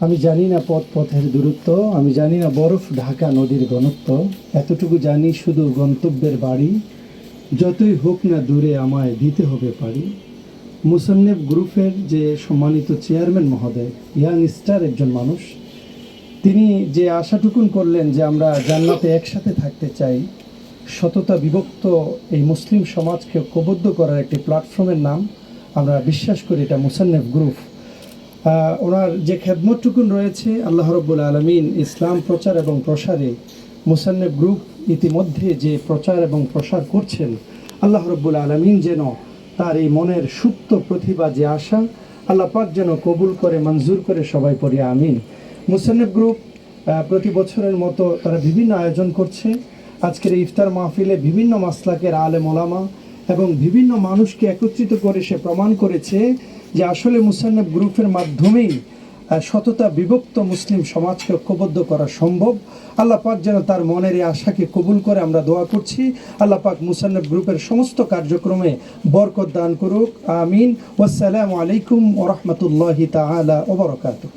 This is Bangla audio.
আমি জানি না পথের দূরত্ব, আমি জানি না বরফ ঢাকা নদীর ঘনত্ব, এতটুকু জানি শুধু গন্তব্যের বাড়ি, যতই হোক না দূরে আমায় দিতে হবে পারি। মুসান্নেফ গ্রুপের যে সম্মানিত চেয়ারম্যান মহোদয়, ইয়াং স্টার একজন মানুষ, তিনি যে আশাটুকুন করলেন যে আমরা জান্নাতে একসাথে থাকতে চাই, সততা বিভক্ত এই মুসলিম সমাজকে ঐক্যবদ্ধ করার একটি প্ল্যাটফর্মের নাম আমরা বিশ্বাস করি এটা মুসান্নেফ গ্রুপ। ওনার যে খেদমতটুকুন রয়েছে, আল্লাহ রব্বুল আলমিন ইসলাম প্রচার এবং প্রসারে মুসান্নেফ গ্রুপ ইতিমধ্যে যে প্রচার এবং প্রসার করছেন, আল্লাহ রব্বুল আলমিন যেন তার এই মনের সুপ্ত প্রতিভা যে আশা, আল্লাহ পাক যেন কবুল করে, মঞ্জুর করে, সবাই পড়ি আমিন। মুসান্নেফ গ্রুপ প্রতি বছরের মতো তারা বিভিন্ন আয়োজন করছে। আজকের এই ইফতার মাহফিলে বিভিন্ন মাসলাকের আলেম ওলামা এবং বিভিন্ন মানুষকে একত্রিত করে সে প্রমাণ করেছে যে আসলে মুসান্নেফ গ্রুপের মাধ্যমেই সততা বিভক্ত মুসলিম সমাজকে ঐক্যবদ্ধ করা সম্ভব। আল্লাহ পাক যেন তার মনের এই আশাকে কবুল করে, আমরা দোয়া করছি আল্লাহ পাক মুসান্নেফ গ্রুপের সমস্ত কার্যক্রমে বরকত দান করুক, আমিন। ওয়াসসালামু আলাইকুম ওয়া রাহমাতুল্লাহি তাআলা ওয়া বারাকাতুহু।